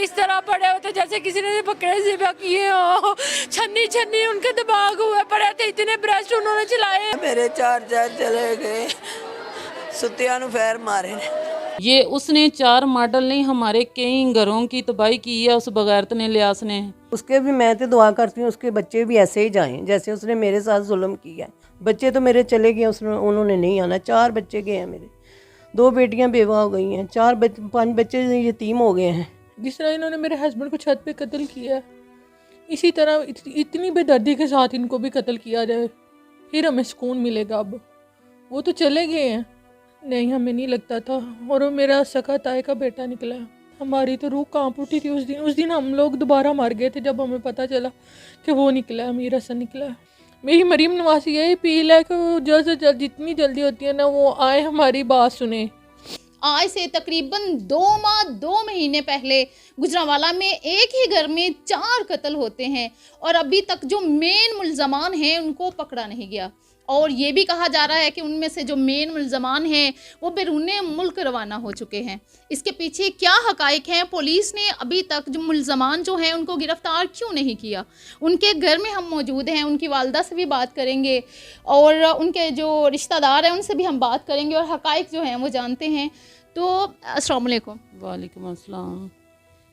इस तरह पड़े होते जैसे किसी ने पकड़े ज़िबा किए हो, छन्नी छन्नी उनके दिमाग हुए पड़े थे, इतने ब्रश उन्होंने चलाए। मेरे चार चले गए, सुतिया नु फैर मारे ने। ये उसने 4 मॉडल नहीं हमारे कई घरों की तबाही की है उस बगैरत ने, लियास ने। उसके भी मैं तो दुआ करती हूँ उसके बच्चे भी ऐसे ही जाएं जैसे उसने मेरे साथ जुल्म किया है। बच्चे तो मेरे चले गए, उन्होंने नहीं आना। 4 बच्चे गए हैं मेरे, 2 बेटियां बेवा हो गई हैं, 5 बच्चे यतीम हो गए हैं। जिस तरह इन्होंने मेरे हस्बैंड को छत पे कत्ल किया, इसी तरह इतनी बेदर्दी के साथ इनको भी कत्ल किया जाए, फिर हमें सुकून मिलेगा। अब वो तो चले गए हैं, नहीं हमें नहीं लगता था, और वो मेरा सका ताए का बेटा निकला। हमारी तो रूह कांप उठी थी उस दिन हम लोग दोबारा मर गए थे जब हमें पता चला कि वो निकला, अमीर हसन निकला। मेरी मरीम नवाज यही अपील है कि वो जल्द से जल्द जितनी जल्दी होती है ना वो आए, हमारी बात सुने। आज से तकरीबन 2 माह 2 महीने पहले गुजरांवाला में एक ही घर में 4 कत्ल होते हैं और अभी तक जो मेन मुल्ज़मान हैं उनको पकड़ा नहीं गया। और ये भी कहा जा रहा है कि उनमें से जो मेन मुल्ज़मान हैं वो बैरूने मुल्क रवाना हो चुके हैं। इसके पीछे क्या हकाइक हैं, पुलिस ने अभी तक जो मुल्ज़मान जो हैं उनको गिरफ़्तार क्यों नहीं किया? उनके घर में हम मौजूद हैं, उनकी वालदा से भी बात करेंगे और उनके जो रिश्तेदार हैं उनसे भी हम बात करेंगे और हकाइक जो हैं वो जानते हैं। तो अस्सलाम वालेकुम। वालेकुम अस्सलाम।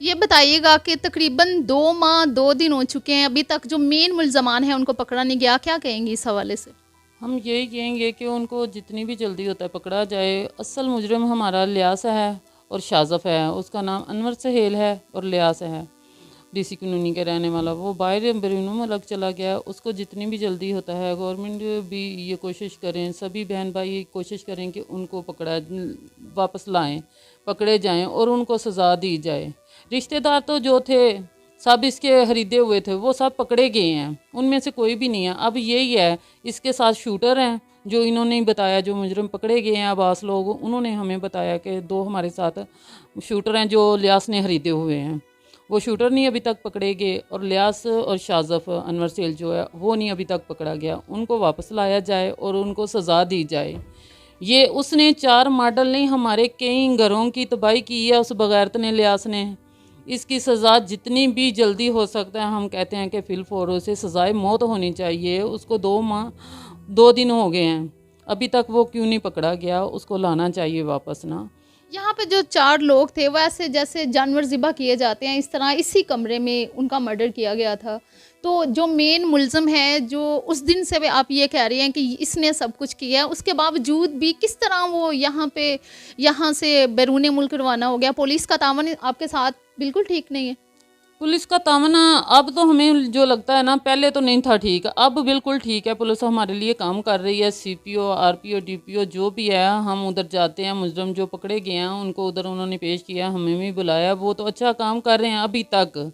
ये बताइएगा कि तकरीबन 2 माह 2 दिन हो चुके हैं, अभी तक जो मेन मुल्ज़मान हैं उनको पकड़ा नहीं गया, क्या कहेंगी इस हवाले से? हम यही कहेंगे कि उनको जितनी भी जल्दी होता है पकड़ा जाए। असल मुजरिम हमारा लियास है और शाज़फ है, उसका नाम अनवर सहेल है और लियास है, डीसी कॉलोनी के रहने वाला। वो बाहर बैरून मुल्क चला गया, उसको जितनी भी जल्दी होता है गवर्नमेंट भी ये कोशिश करें, सभी बहन भाई कोशिश करें कि उनको वापस लाएं, पकड़े जाएं और उनको सज़ा दी जाए। रिश्तेदार तो जो थे सब इसके खरीदे हुए थे वो सब पकड़े गए हैं, उनमें से कोई भी नहीं है। अब यही है, इसके साथ शूटर हैं जो इन्होंने बताया, जो मुजरिम पकड़े गए हैं अब्बास लोग, उन्होंने हमें बताया कि 2 हमारे साथ शूटर हैं जो लियास ने खरीदे हुए हैं। वो शूटर नहीं अभी तक पकड़े गए और लियास और शाज़फ अनवर सेल जो है वो नहीं अभी तक पकड़ा गया। उनको वापस लाया जाए और उनको सज़ा दी जाए। ये उसने 4 मॉडल नहीं हमारे कई घरों की तबाही की है उस बगैरत ने, लियास ने। इसकी सज़ा जितनी भी जल्दी हो सकता है हम कहते हैं कि फिलफौर से सज़ाए मौत होनी चाहिए। उसको 2 माह 2 दिन हो गए हैं, अभी तक वो क्यों नहीं पकड़ा गया? उसको लाना चाहिए वापस ना। यहाँ पे जो 4 लोग थे वो ऐसे जैसे जानवर ज़िबा किए जाते हैं, इस तरह इसी कमरे में उनका मर्डर किया गया था। तो जो मेन मुल्ज़िम है, जो उस दिन से आप ये कह रही हैं कि इसने सब कुछ किया है, उसके बावजूद भी किस तरह वो यहाँ से बैरून मुल्क रवाना हो गया? पुलिस का तावन आपके साथ बिल्कुल ठीक नहीं है। पुलिस का तामना अब तो हमें जो लगता है ना, पहले तो नहीं था ठीक, अब बिल्कुल ठीक है। पुलिस हमारे लिए काम कर रही है, CPO RPO DPO जो भी है, हम उधर जाते हैं, मुजरिम जो पकड़े गए हैं उनको उधर उन्होंने पेश किया, हमें भी बुलाया, वो तो अच्छा काम कर रहे हैं, अभी तक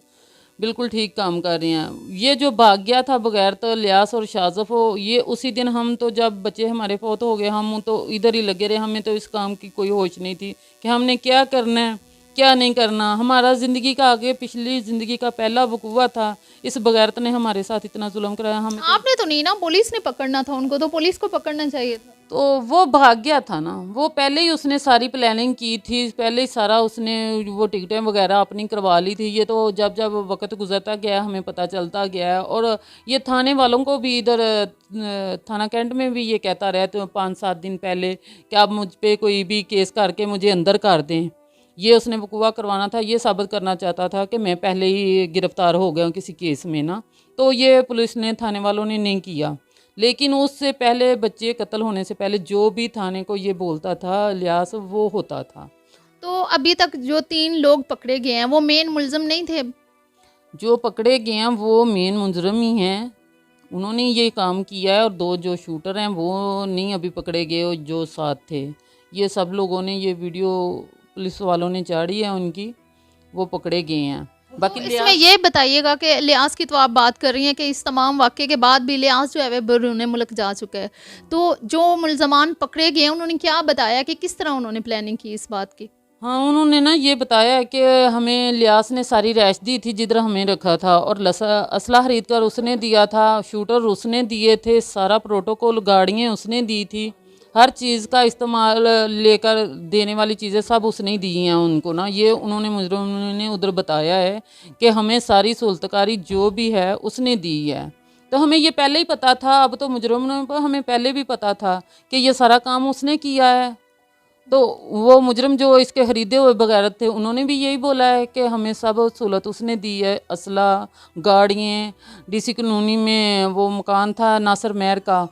बिल्कुल ठीक काम कर रहे हैं। ये जो भाग गया था बगैर तो लियास और शाज़फ हो, ये उसी दिन हम तो जब बच्चे हमारे फौत हो गए हम तो इधर ही लगे रहे, हमें तो इस काम की कोई होश नहीं थी कि हमने क्या करना है क्या नहीं करना। हमारा ज़िंदगी का आगे पिछली ज़िंदगी का पहला वकूआ था, इस बगैरत ने हमारे साथ इतना जुल्म कराया। हमें आपने तो नहीं ना, पुलिस ने पकड़ना था उनको, तो पुलिस को पकड़ना चाहिए था। तो वो भाग गया था ना, वो पहले ही उसने सारी प्लानिंग की थी, पहले ही सारा उसने वो टिकटें वगैरह अपनी करवा ली थी। ये तो जब जब वक्त गुजरता गया हमें पता चलता गया। और ये थाने वालों को भी इधर थाना कैंट में भी ये कहता रहा तो 5-7 दिन पहले कि आप मुझ पे कोई भी केस करके मुझे अंदर कर दें। ये उसने वकूआ करवाना था, ये साबित करना चाहता था कि मैं पहले ही गिरफ़्तार हो गया हूँ किसी केस में ना। तो ये पुलिस ने, थाने वालों ने नहीं किया। लेकिन उससे पहले बच्चे कत्ल होने से पहले जो भी थाने को ये बोलता था लियास, वो होता था। तो अभी तक जो 3 लोग पकड़े गए हैं वो मेन मुल्ज़िम नहीं थे? जो पकड़े गए हैं वो मेन मुजरिम ही हैं, उन्होंने ये काम किया है। और 2 जो शूटर हैं वो नहीं अभी पकड़े गए, जो साथ थे। ये सब लोगों ने, ये वीडियो पुलिस वालों ने चाड़ी है उनकी, वो पकड़े गए हैं। बाकी तो इसमें ये बताइएगा कि लियास की तो आप बात कर रही हैं कि इस तमाम वाक़े के बाद भी लियास जो है वह बैरून मुल्क जा चुका है। तो जो मुल्ज़मान पकड़े गए हैं उन्होंने क्या बताया कि किस तरह उन्होंने प्लानिंग की इस बात की? हाँ, उन्होंने ना ये बताया कि हमें लियास ने सारी रैश दी थी जिधर हमें रखा था, और असला खरीद कर उसने दिया था, शूटर उसने दिए थे, सारा प्रोटोकॉल गाड़ियाँ उसने दी थी, हर चीज़ का इस्तेमाल लेकर देने वाली चीज़ें सब उसने ही दी हैं उनको ना। ये उन्होंने मुजरिम ने उधर बताया है कि हमें सारी सहूलतकारी जो भी है उसने दी है। तो हमें ये पहले ही पता था, अब तो मुजरिम को हमें पहले भी पता था कि ये सारा काम उसने किया है। तो वो मुजरिम जो इसके खरीदे हुए बगैर थे उन्होंने भी यही बोला है कि हमें सब सहूलत उसने दी है, असला, गाड़ियाँ। डीसी कॉलोनी में वो मकान था नासिर मेहर का,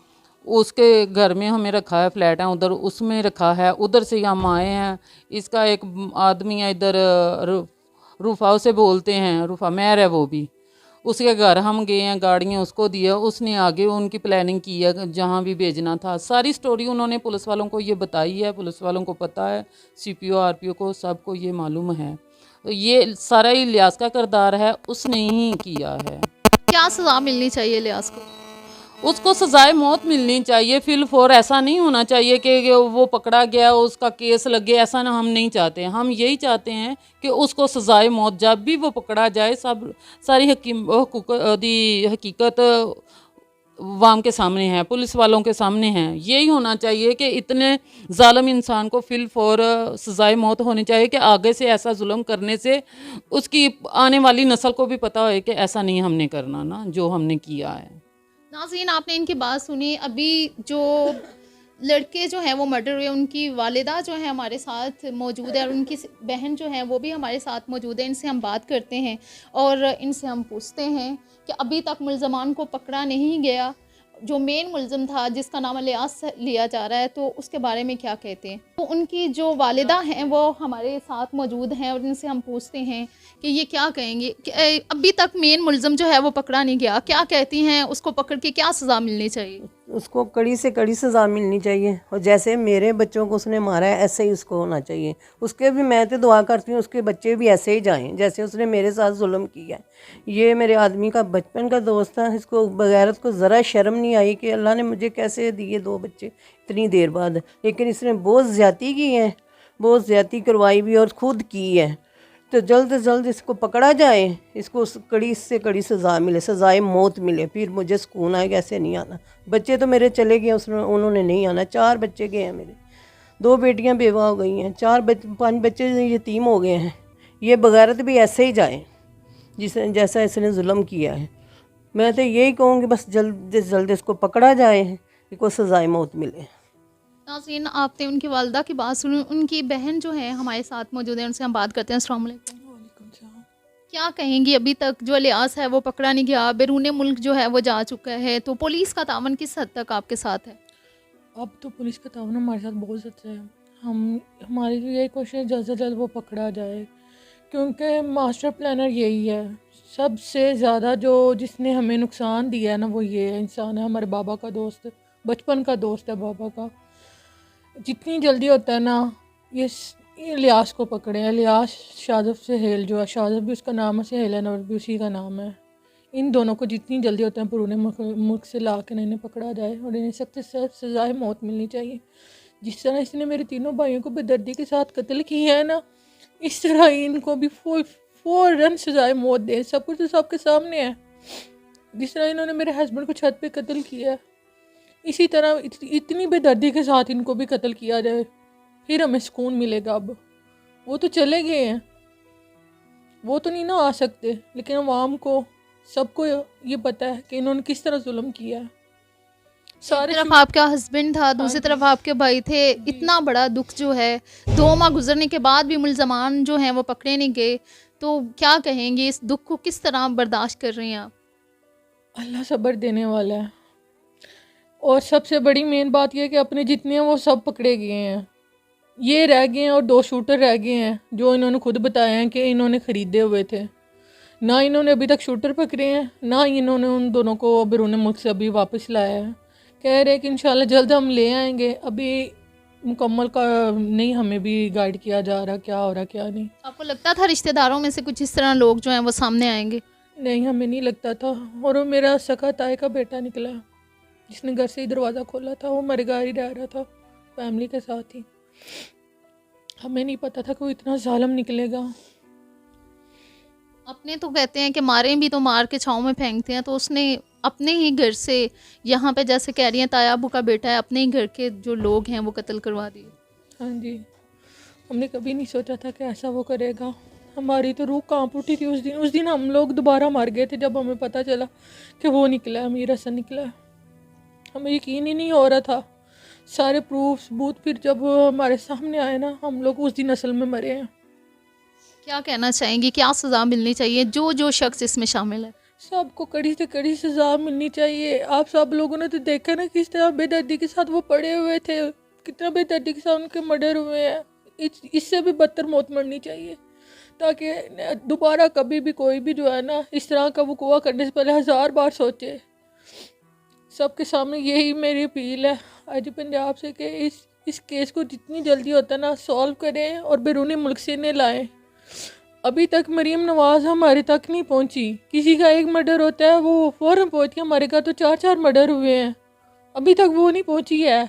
उसके घर में हमें रखा है, फ्लैट है उधर, उसमें रखा है। उधर से हम आए हैं। इसका एक आदमी है इधर रूफा से बोलते हैं, रूफा मेहर है वो भी, उसके घर हम गए हैं, गाड़ियाँ उसको दी है, उसने आगे उनकी प्लानिंग की है जहाँ भी भेजना था। सारी स्टोरी उन्होंने पुलिस वालों को ये बताई है, पुलिस वालों को पता है, सीपीओ आरपीओ को सबको ये मालूम है। तो ये सारा ही लियास का किरदार है, उसने ही किया है। क्या सज़ा मिलनी चाहिए लियास को? उसको सजाए मौत मिलनी चाहिए। फिल फोर ऐसा नहीं होना चाहिए कि वो पकड़ा गया उसका केस लगे, ऐसा ना हम नहीं चाहते। हम यही चाहते हैं कि उसको सजाए मौत जब भी वो पकड़ा जाए, सब सारी हकीकत वाम के सामने है, पुलिस वालों के सामने है। यही होना चाहिए कि इतने जालिम इंसान को फिल फोर सजाए मौत होनी चाहिए कि आगे से ऐसा जुल्म करने से उसकी आने वाली नस्ल को भी पता हो कि ऐसा नहीं हमने करना ना, जो हमने किया है। नाज़रीन, आपने इनकी बात सुनी। अभी जो लड़के जो हैं वो मर्डर हुए, उनकी वालिदा जो है हमारे साथ मौजूद है और उनकी बहन जो है वो भी हमारे साथ मौजूद है। इनसे हम बात करते हैं और इनसे हम पूछते हैं कि अभी तक मुल्ज़मान को पकड़ा नहीं गया, जो मेन मुल्ज़िम था जिसका नाम लियास लिया जा रहा है, तो उसके बारे में क्या कहते हैं। तो उनकी जो वालिदा हैं वो हमारे साथ मौजूद हैं और इनसे हम पूछते हैं कि ये क्या कहेंगे कि अभी तक मेन मुल्ज़िम जो है वो पकड़ा नहीं गया, क्या कहती हैं, उसको पकड़ के क्या सज़ा मिलनी चाहिए? उसको कड़ी से कड़ी सज़ा मिलनी चाहिए और जैसे मेरे बच्चों को उसने मारा है ऐसे ही उसको होना चाहिए। उसके भी मैं तो दुआ करती हूँ उसके बच्चे भी ऐसे ही जाएं जैसे उसने मेरे साथ जुल्म किया है। ये मेरे आदमी का बचपन का दोस्त था, इसको बगैरत को ज़रा शर्म नहीं आई कि अल्लाह ने मुझे कैसे दिए 2 बच्चे इतनी देर बाद। लेकिन इसने बहुत ज़्यादती की है, बहुत ज़्यादती करवाई भी और ख़ुद की है। तो जल्द से जल्द इसको पकड़ा जाए, इसको कड़ी से कड़ी सज़ा मिले, सज़ाए मौत मिले, फिर मुझे सुकून आए। ऐसे नहीं आना। बच्चे तो मेरे चले गए, उन्होंने नहीं आना। 4 बच्चे गए हैं मेरे, 2 बेटियां बेवा हो गई हैं, 5 बच्चे यतीम हो गए हैं। ये बगैरत भी ऐसे ही जाए जिसने जैसा इसने जुल्म किया है। मैं तो यही कहूँगी बस जल्द से जल्द इसको पकड़ा जाए, इसको सज़ाए मौत मिले। नाज़रीन, आपने उनकी वालिदा की बात सुनी। उनकी बहन जो है हमारे साथ मौजूद है, उनसे हम बात करते हैं। अस्सलाम वालेकुम। क्या कहेंगी, अभी तक जो लियास है वो पकड़ा नहीं गया, बैरून मुल्क जो है वो जा चुका है, तो पुलिस का तावन किस हद तक आपके साथ है? अब तो पुलिस का तावन हमारे साथ बहुत ज़्यादा है। हमारी तो यही कोशिश है जल्द से जल्द वो पकड़ा जाए, क्योंकि मास्टर प्लानर यही है। सबसे ज़्यादा जो जिसने हमें नुकसान दिया है ना वो ये इंसान है, हमारे बाबा का दोस्त, बचपन का दोस्त है बाबा का। जितनी जल्दी होता है ना ये लियास को पकड़े हैं। लियास शाज़फ सहेल जो है, शाज़फ भी उसका नाम है, सहेल नवर भी उसी का नाम है। इन दोनों को जितनी जल्दी होता है बैरून मुल्क से ला कर इन्हें पकड़ा जाए और इन्हें सख्त से सज़ाए मौत मिलनी चाहिए। जिस तरह इसने मेरे तीनों भाइयों को बेदर्दी के साथ कत्ल किया है ना, इस तरह इनको भी फ़ौरन सज़ाए मौत दे। सब कुछ तो सबके सामने है। जिस तरह इन्होंने मेरे हस्बैंड को छत पे कत्ल किया है, इसी तरह इतनी बेदर्दी के साथ इनको भी कत्ल किया जाए, फिर हमें सुकून मिलेगा। अब वो तो चले गए हैं, वो तो नहीं ना आ सकते, लेकिन आवाम को सबको ये पता है कि इन्होंने किस तरह जुल्म किया है। सारी तरफ आपका हस्बैंड था, दूसरी तरफ आपके भाई थे। इतना बड़ा दुख जो है, 2 माह गुजरने के बाद भी मुल्ज़मान जो हैं वो पकड़े नहीं गए, तो क्या कहेंगे, इस दुख को किस तरह बर्दाश्त कर रही हैं आप? अल्लाह सब्र देने वाला है। और सबसे बड़ी मेन बात यह है कि अपने जितने हैं वो सब पकड़े गए हैं। ये रह गए हैं और 2 शूटर रह गए हैं जो इन्होंने खुद बताया है कि इन्होंने ख़रीदे हुए थे। ना इन्होंने अभी तक शूटर पकड़े हैं, ना इन्होंने उन दोनों को बैरून मुल्क से अभी वापस लाया है। कह रहे हैं कि इंशाल्लाह जल्द हम ले आएंगे। अभी मुकम्मल का नहीं हमें भी गाइड किया जा रहा क्या हो रहा क्या नहीं। आपको लगता था रिश्तेदारों में से कुछ इस तरह लोग जो हैं वो सामने आएंगे? नहीं, हमें नहीं लगता था। और वो मेरा सखा ताए का बेटा निकला जिसने घर से ही दरवाज़ा खोला था। वो मेरे घर ही रह रहा था फैमिली के साथ ही। हमें नहीं पता था कि वो इतना जालिम निकलेगा। अपने तो कहते हैं कि मारें भी तो मार के छाँव में फेंकते हैं, तो उसने अपने ही घर से यहाँ पे जैसे कह रही हैं ताया अबू का बेटा है, अपने ही घर के जो लोग हैं वो कत्ल करवा दिए। हाँ जी, हमने कभी नहीं सोचा था कि ऐसा वो करेगा। हमारी तो रूह कांप उठी थी उस दिन हम लोग दोबारा मर गए थे जब हमें पता चला कि वो निकला है, अमीर हसन निकला है। हमें यकीन ही नहीं हो रहा था। सारे प्रूफ सबूत फिर जब हमारे सामने आए ना, हम लोग उस दिन असल में मरे हैं। क्या कहना चाहेंगी, क्या सज़ा मिलनी चाहिए जो शख्स इसमें शामिल है? सबको कड़ी से कड़ी सज़ा मिलनी चाहिए। आप सब लोगों ने तो देखा ना किस तरह बेदर्दी के साथ वो पड़े हुए थे, कितना बेदर्दी के साथ उनके मर्डर हुए हैं। इससे भी बदतर मौत मरनी चाहिए, ताकि दोबारा कभी भी कोई भी जो है ना इस तरह का वक़ूआ करने से पहले 1000 बार सोचे। सबके सामने यही मेरी अपील है आज पंजाब से कि इस केस को जितनी जल्दी होता है ना सॉल्व करें और बैरूनी मुल्क से इन्हें लाएं। अभी तक मरीम नवाज़ हमारे तक नहीं पहुंची। किसी का एक मर्डर होता है वो फ़ौरन पहुंच के, हमारे घर तो 4-4 मर्डर हुए हैं, अभी तक वो नहीं पहुंची है।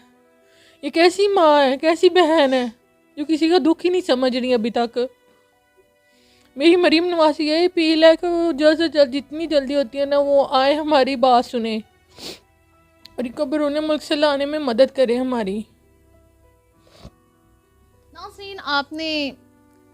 ये कैसी माँ है, कैसी बहन है जो किसी का दुख ही नहीं समझ रही अभी तक। मेरी मरीम नवाज़ से यही अपील है कि वो जल्द से जल्द जितनी जल्दी होती है ना वो आए, हमारी बात सुने और इनको बैरूनी मुल्क से लाने में मदद करें हमारी। नाज़रीन, आपने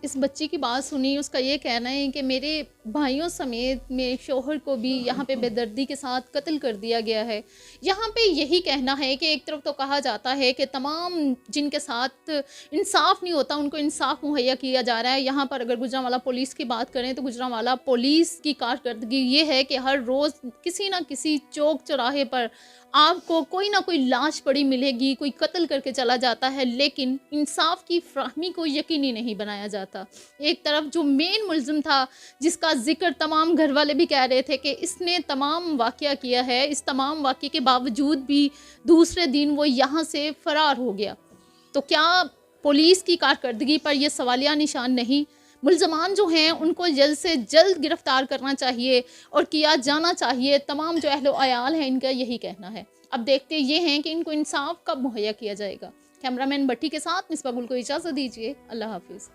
इस बच्ची की बात सुनी। उसका ये कहना है कि मेरे भाइयों समेत मेरे शोहर को भी यहाँ पे बेदर्दी के साथ कत्ल कर दिया गया है। यहाँ पे यही कहना है कि एक तरफ तो कहा जाता है कि तमाम जिनके साथ इंसाफ नहीं होता उनको इंसाफ मुहैया किया जा रहा है। यहाँ पर अगर गुजरांवाला पुलिस की बात करें तो गुजरांवाला पुलिस की कारकर्दगी ये है कि हर रोज़ किसी ना किसी चौक चौराहे पर आपको कोई ना कोई लाश पड़ी मिलेगी, कोई कत्ल करके चला जाता है, लेकिन इंसाफ की फ्राहमी को यकीनी नहीं बनाया जाता। एक तरफ जो मेन मुल्ज़िम था जिसका जिक्र तमाम घर वाले भी कह रहे थे कि इसने तमाम वाक़या किया है, इस तमाम वाक़ये के बावजूद भी दूसरे दिन वो यहाँ से फ़रार हो गया। तो क्या पुलिस की कारकर्दगी पर यह सवालिया निशान नहीं? मुल्ज़मान जो हैं उनको जल्द से जल्द गिरफ़्तार करना चाहिए और किया जाना चाहिए। तमाम जो अहलो अयाल हैं इनका यही कहना है। अब देखते ये हैं कि इनको इंसाफ कब मुहैया किया जाएगा। कैमरामैन भट्टी के साथ मिसबा गुल को इजाज़त दीजिए। अल्लाह हाफिज़।